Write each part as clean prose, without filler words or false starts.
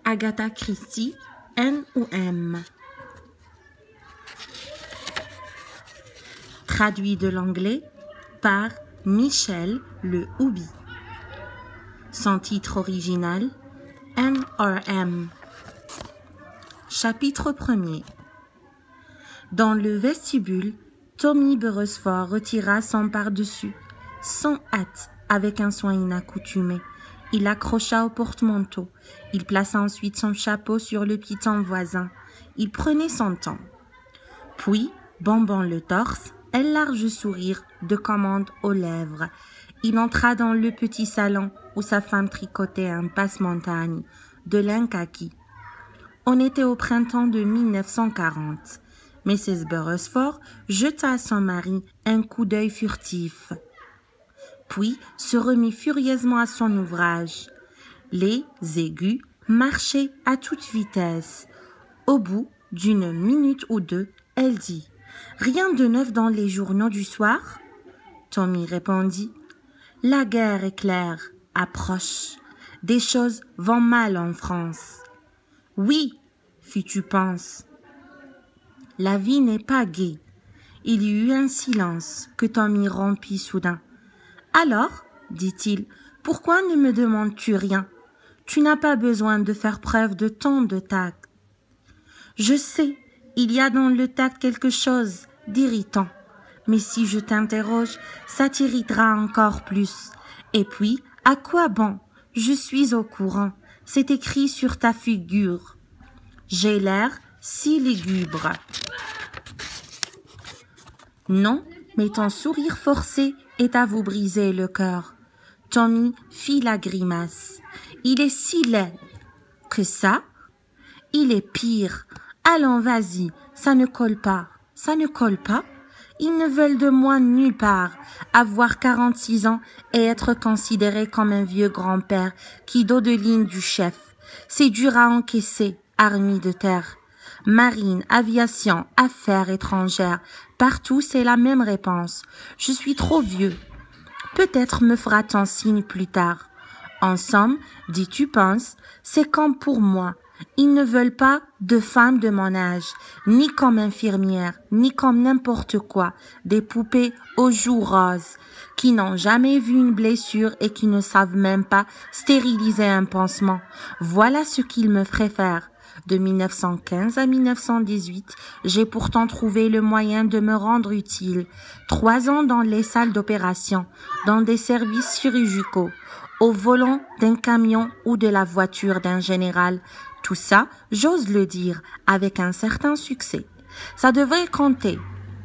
Agatha Christie, N ou M. Traduit de l'anglais par Michel Le Houbi. Son titre original, N.R.M. Chapitre 1er. Dans le vestibule, Tommy Beresford retira son pardessus, sans hâte, avec un soin inaccoutumé. Il l'accrocha au porte-manteau. Il plaça ensuite son chapeau sur le piton voisin. Il prenait son temps. Puis, bombant le torse, un large sourire de commande aux lèvres, il entra dans le petit salon où sa femme tricotait un passe-montagne de lin kaki. On était au printemps de 1940. Mrs. Beresford jeta à son mari un coup d'œil furtif, puis se remit furieusement à son ouvrage. Les aigus marchaient à toute vitesse. Au bout d'une minute ou deux, elle dit « Rien de neuf dans les journaux du soir ?» Tommy répondit « La guerre éclaire, approche. Des choses vont mal en France. »« Oui, fis-tu penses. La vie n'est pas gaie. » Il y eut un silence que Tommy rompit soudain. « Alors, dit-il, pourquoi ne me demandes-tu rien? Tu n'as pas besoin de faire preuve de tant de tact. » Je sais, il y a dans le tact quelque chose d'irritant. Mais si je t'interroge, ça t'irritera encore plus. Et puis, à quoi bon? Je suis au courant. C'est écrit sur ta figure. J'ai l'air si lugubre. Non, mais ton sourire forcé est à vous briser le cœur. Tommy fit la grimace. Il est si laid. Que ça? Il est pire. Allons, vas-y, ça ne colle pas. Ça ne colle pas? Ils ne veulent de moi nulle part. Avoir 46 ans et être considéré comme un vieux grand-père qui dodeline du chef. C'est dur à encaisser, armée de terre. Marine, aviation, affaires étrangères, partout c'est la même réponse. Je suis trop vieux. Peut-être me fera-t-on signe plus tard. En somme, dis-tu penses, c'est comme pour moi. Ils ne veulent pas de femmes de mon âge, ni comme infirmières, ni comme n'importe quoi, des poupées aux joues roses, qui n'ont jamais vu une blessure et qui ne savent même pas stériliser un pansement. Voilà ce qu'ils me préfèrent. De 1915 à 1918, j'ai pourtant trouvé le moyen de me rendre utile. 3 ans dans les salles d'opération, dans des services chirurgicaux, au volant d'un camion ou de la voiture d'un général. Tout ça, j'ose le dire, avec un certain succès. Ça devrait compter.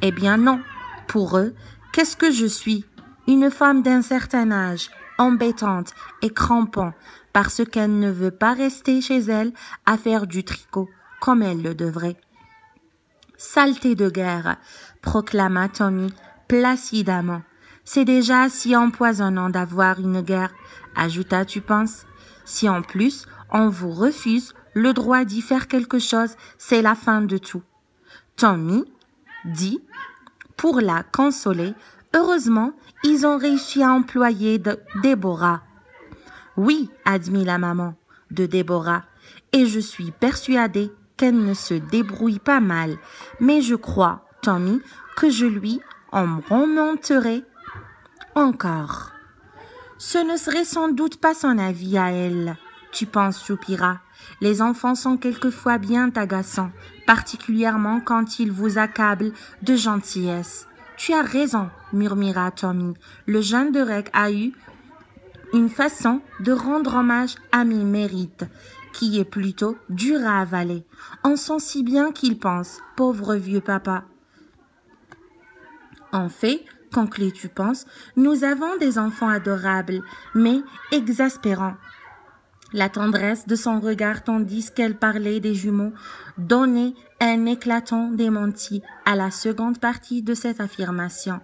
Eh bien non. Pour eux, qu'est-ce que je suis? Une femme d'un certain âge, embêtante et crampant, parce qu'elle ne veut pas rester chez elle à faire du tricot, comme elle le devrait. Saleté de guerre, proclama Tommy placidement. C'est déjà si empoisonnant d'avoir une guerre, ajouta, tu penses? Si en plus on vous refuse le droit d'y faire quelque chose, c'est la fin de tout. Tommy dit, pour la consoler, heureusement, ils ont réussi à employer Déborah. Oui, admit la maman de Déborah, et je suis persuadée qu'elle ne se débrouille pas mal. Mais je crois, Tommy, que je lui en remonterai encore. Ce ne serait sans doute pas son avis à elle, tu penses, soupira. Les enfants sont quelquefois bien agaçants, particulièrement quand ils vous accablent de gentillesse. Tu as raison, murmura Tommy. Le jeune de Rec a eu une façon de rendre hommage à mes mérites, qui est plutôt dure à avaler. On sent si bien qu'il pense, pauvre vieux papa. En fait, conclut tu penses, nous avons des enfants adorables, mais exaspérants. La tendresse de son regard tandis qu'elle parlait des jumeaux donnait un éclatant démenti à la seconde partie de cette affirmation.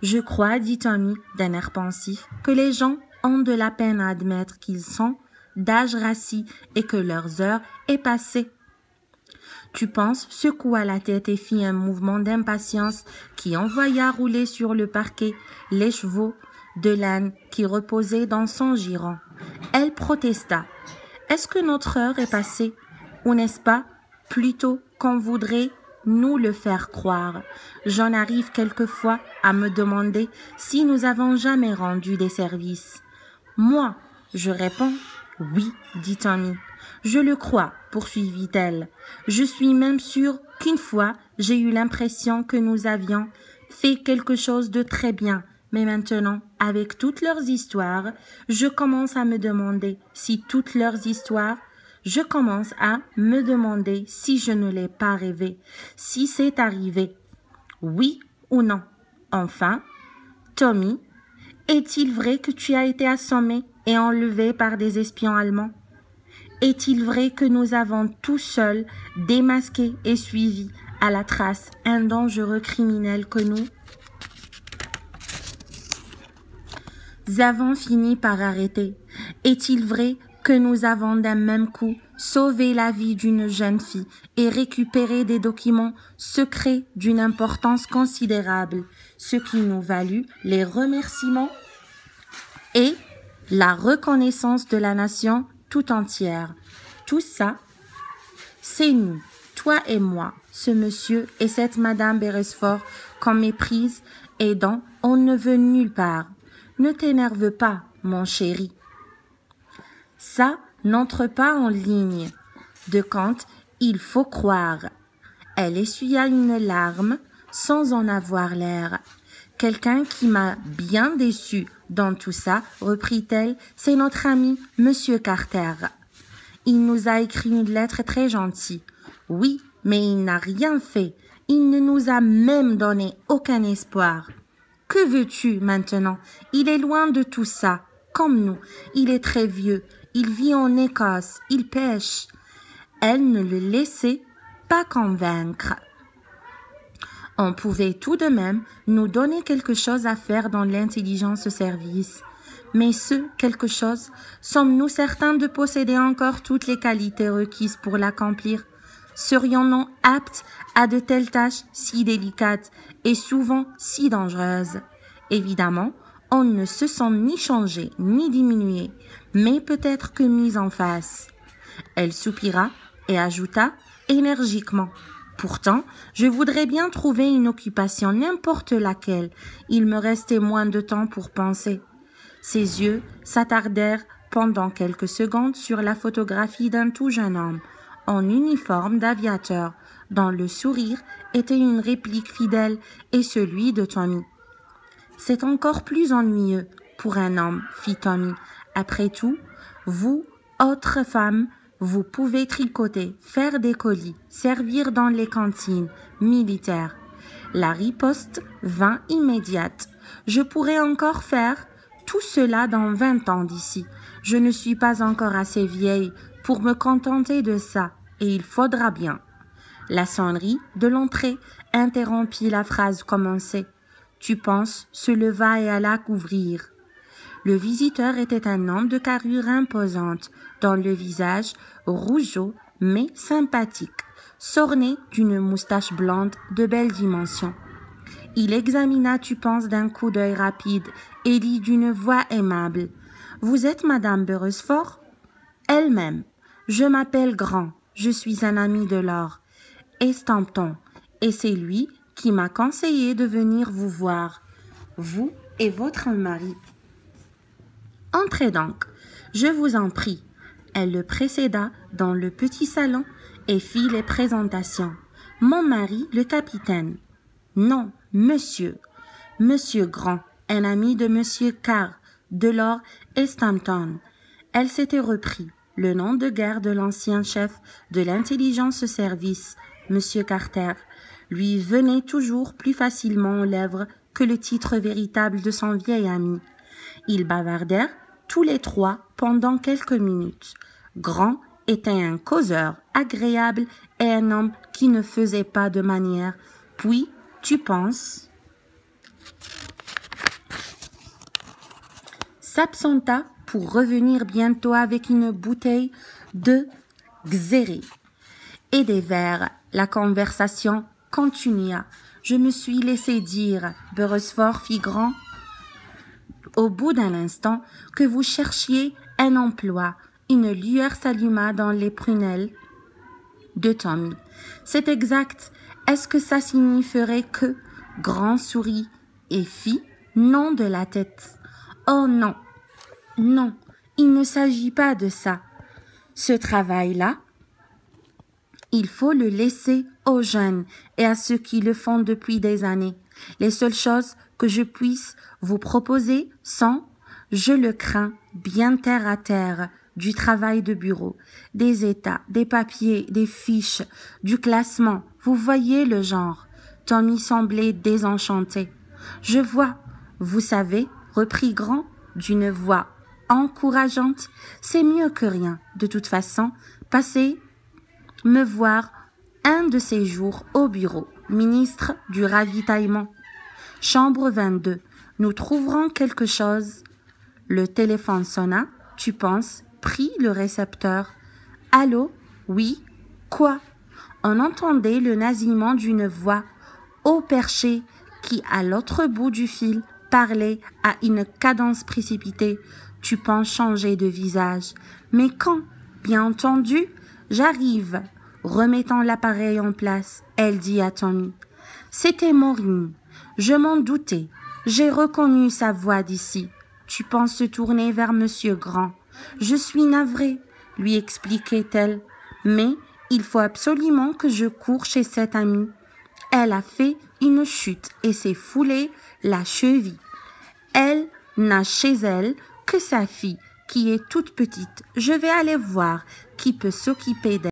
Je crois, dit Tommy d'un air pensif, que les gens ont de la peine à admettre qu'ils sont d'âge rassis et que leur heure est passée. Tu penses, secoua la tête et fit un mouvement d'impatience qui envoya rouler sur le parquet les chevaux de l'âne qui reposait dans son giron. Elle protesta. Est-ce que notre heure est passée, ou n'est-ce pas plutôt qu'on voudrait nous le faire croire? J'en arrive quelquefois à me demander si nous avons jamais rendu des services. Moi, je réponds, oui, dit Tommy. Je le crois, poursuivit-elle. Je suis même sûre qu'une fois, j'ai eu l'impression que nous avions fait quelque chose de très bien. Mais maintenant, avec toutes leurs histoires, je commence à me demander si je ne l'ai pas rêvé, si c'est arrivé. Oui ou non? Enfin, Tommy, est-il vrai que tu as été assommé et enlevé par des espions allemands? Est-il vrai que nous avons tout seuls démasqué et suivi à la trace un dangereux criminel que nous avons fini par arrêter? Est-il vrai que nous avons d'un même coup sauvé la vie d'une jeune fille et récupéré des documents secrets d'une importance considérable, ce qui nous valut les remerciements et la reconnaissance de la nation tout entière? Tout ça, c'est nous, toi et moi, ce monsieur et cette madame Beresford qu'on méprise et dont on ne veut nulle part. Ne t'énerve pas, mon chéri. Ça n'entre pas en ligne de compte, il faut croire. Elle essuya une larme sans en avoir l'air. Quelqu'un qui m'a bien déçu dans tout ça, reprit-elle, c'est notre ami Monsieur Carter. Il nous a écrit une lettre très gentille. Oui, mais il n'a rien fait. Il ne nous a même donné aucun espoir. Que veux-tu maintenant? Il est loin de tout ça, comme nous. Il est très vieux. Il vit en Écosse. Il pêche. Elle ne le laissait pas convaincre. On pouvait tout de même nous donner quelque chose à faire dans l'intelligence service. Mais ce quelque chose, sommes-nous certains de posséder encore toutes les qualités requises pour l'accomplir? Serions-nous aptes à de telles tâches si délicates et souvent si dangereuses? Évidemment, on ne se sent ni changé ni diminué, mais peut-être que mis en face. Elle soupira et ajouta énergiquement. Pourtant, je voudrais bien trouver une occupation, n'importe laquelle. Il me restait moins de temps pour penser. Ses yeux s'attardèrent pendant quelques secondes sur la photographie d'un tout jeune homme, en uniforme d'aviateur, dont le sourire était une réplique fidèle et celui de Tommy. C'est encore plus ennuyeux pour un homme, fit Tommy. Après tout, vous, autres femmes, vous pouvez tricoter, faire des colis, servir dans les cantines militaires. La riposte vint immédiate. Je pourrais encore faire tout cela dans 20 ans d'ici. Je ne suis pas encore assez vieille pour me contenter de ça, et il faudra bien. La sonnerie de l'entrée interrompit la phrase commencée. Tu penses se leva et alla couvrir. Le visiteur était un homme de carrure imposante, dont le visage, rougeaud mais sympathique, s'ornait d'une moustache blonde de belle dimension. Il examina Tupence d'un coup d'œil rapide et dit d'une voix aimable. « Vous êtes Madame Beresford ?»« Elle-même. Je m'appelle Grand. Je suis un ami de Lord Estampton. Et c'est lui qui m'a conseillé de venir vous voir, vous et votre mari. Entrez donc, je vous en prie. » Elle le précéda dans le petit salon et fit les présentations. « Mon mari, le capitaine. »« Non, monsieur. Monsieur Grand, un ami de monsieur Carr, de Lord Estampton. » Elle s'était repris. Le nom de guerre de l'ancien chef de l'intelligence service, monsieur Carter, lui venait toujours plus facilement aux lèvres que le titre véritable de son vieil ami. Ils bavardèrent tous les trois pendant quelques minutes. Grand était un causeur agréable et un homme qui ne faisait pas de manières. Puis, Tupence s'absenta pour revenir bientôt avec une bouteille de xéré et des verres. La conversation continua. « Je me suis laissé dire, Beresford fit Grand, au bout d'un instant, que vous cherchiez un emploi, Une lueur s'alluma dans les prunelles de Tommy. C'est exact. Est-ce que ça signifierait que Grand sourit et fit non de la tête. Oh non, non, il ne s'agit pas de ça. Ce travail-là, il faut le laisser aux jeunes et à ceux qui le font depuis des années. Les seules choses que je puisse vous proposer sont, je le crains, bien terre à terre, du travail de bureau, des états, des papiers, des fiches, du classement. Vous voyez le genre. Tommy semblait désenchanté. Je vois, vous savez, reprit Grand d'une voix encourageante, c'est mieux que rien. De toute façon, passez me voir un de ces jours au bureau, ministre du ravitaillement. Chambre 22. Nous trouverons quelque chose. Le téléphone sonna. Tu penses? Prit le récepteur. Allô? Oui? Quoi? On entendait le nasillement d'une voix haut perchée qui, à l'autre bout du fil, parlait à une cadence précipitée. Tu penses changer de visage. Mais quand? Bien entendu, j'arrive. Remettant l'appareil en place, elle dit à Tommy. C'était Maureen. Je m'en doutais. J'ai reconnu sa voix d'ici. Tu penses se tourner vers Monsieur Grand. Je suis navrée, lui expliquait-elle. Mais il faut absolument que je cours chez cette amie. Elle a fait une chute et s'est foulée la cheville. Elle n'a chez elle que sa fille, qui est toute petite. Je vais aller voir qui peut s'occuper d'elle.